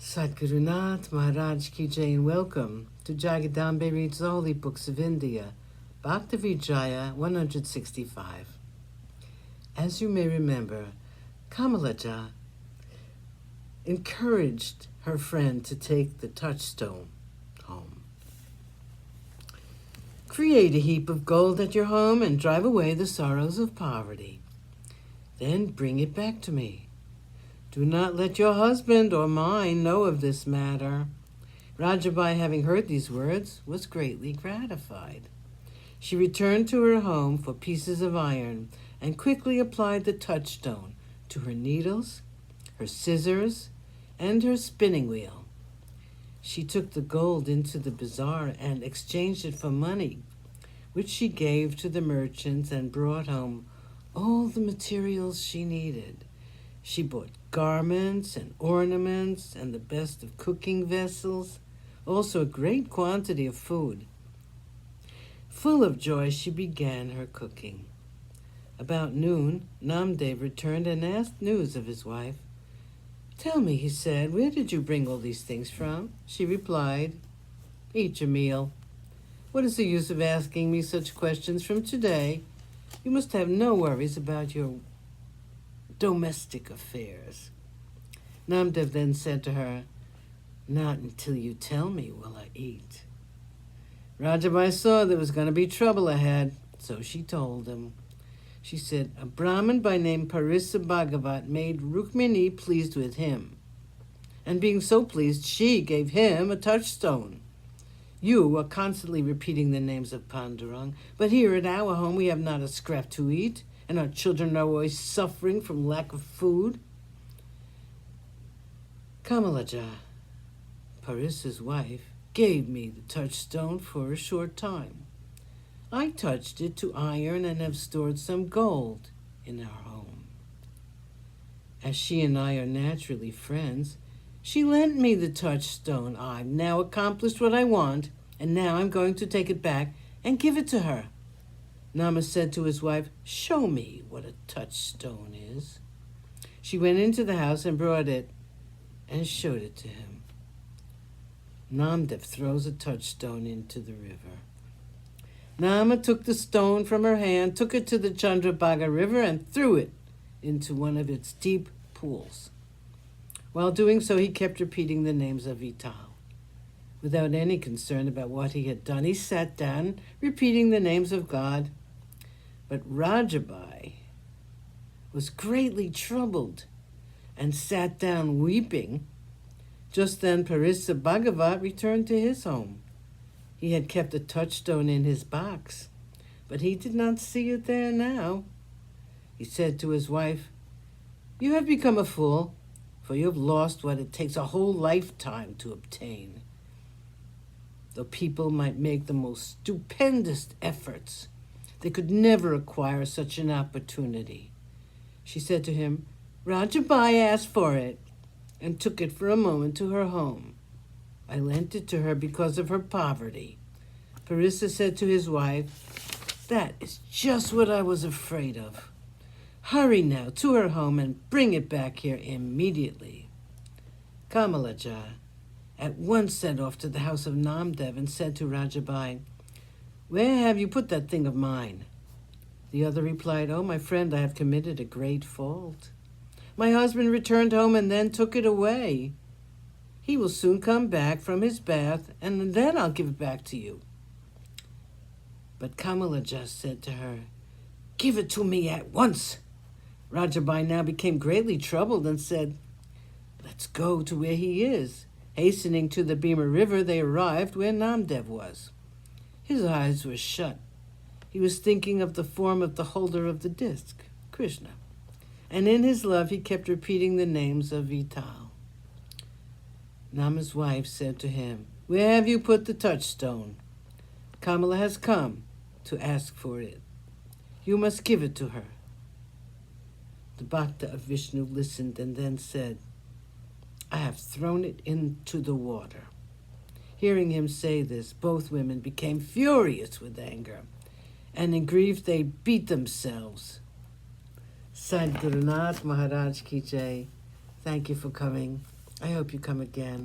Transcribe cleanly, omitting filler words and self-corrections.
Sadgurunath Maharaj Ki Jai, and welcome to Jagadambe Reads the Holy Books of India, Bhaktavijaya165. As you may remember, Kamalaja encouraged her friend to take the touchstone home. Create a heap of gold at your home and drive away the sorrows of poverty. Then bring it back to me. Do not let your husband or mine know of this matter. Rajabai, having heard these words, was greatly gratified. She returned to her home for pieces of iron and quickly applied the touchstone to her needles, her scissors, and her spinning wheel. She took the gold into the bazaar and exchanged it for money, which she gave to the merchants and brought home all the materials she needed. She bought garments and ornaments and the best of cooking vessels, also a great quantity of food. Full of joy, she began her cooking. About noon, Namdev returned and asked news of his wife. "Tell me," he said, "where did you bring all these things from?" She replied, "Eat your meal. What is the use of asking me such questions from today? You must have no worries about your domestic affairs." Namdev then said to her, "Not until you tell me will I eat." Rajabai saw there was going to be trouble ahead, so she told him. She said, "A Brahmin by name Parisa Bhagavat made Rukmini pleased with him. And being so pleased, she gave him a touchstone. You are constantly repeating the names of Pandurang, but here at our home we have not a scrap to eat, and our children are always suffering from lack of food." Kamalaja, Parisa's wife, gave me the touchstone for a short time. I touched it to iron and have stored some gold in our home. As she and I are naturally friends, she lent me the touchstone. I've now accomplished what I want, and now I'm going to take it back and give it to her. Nama said to his wife, "Show me what a touchstone is." She went into the house and brought it and showed it to him. Namdev throws a touchstone into the river. Nama took the stone from her hand, took it to the Chandrabhaga River, and threw it into one of its deep pools. While doing so, he kept repeating the names of Vital. Without any concern about what he had done, he sat down, repeating the names of God. But Rajabai was greatly troubled and sat down weeping. Just then Parisa Bhagavat returned to his home. He had kept a touchstone in his box, but he did not see it there now. He said to his wife, "You have become a fool, for you have lost what it takes a whole lifetime to obtain. Though people might make the most stupendous efforts, they could never acquire such an opportunity." She said to him, "Rajabai asked for it and took it for a moment to her home. I lent it to her because of her poverty." Parisa said to his wife, "That is just what I was afraid of. Hurry now to her home and bring it back here immediately." Kamalaja at once set off to the house of Namdev and said to Rajabai, "Where have you put that thing of mine?" The other replied, "Oh, my friend, I have committed a great fault. My husband returned home and then took it away. He will soon come back from his bath, and then I'll give it back to you." But Kamalaja said to her, "Give it to me at once." Rajabai now became greatly troubled and said, "Let's go to where he is." Hastening to the Bhima River, they arrived where Namdev was. His eyes were shut. He was thinking of the form of the holder of the disc, Krishna, and in his love he kept repeating the names of Vital. Nama's wife said to him, "Where have you put the touchstone? Kamala has come to ask for it. You must give it to her." The Bhakta of Vishnu listened and then said, "I have thrown it into the water." Hearing him say this, both women became furious with anger, and in grief they beat themselves. Sadgurunath Maharaj Ki Jai. Thank you for coming. I hope you come again.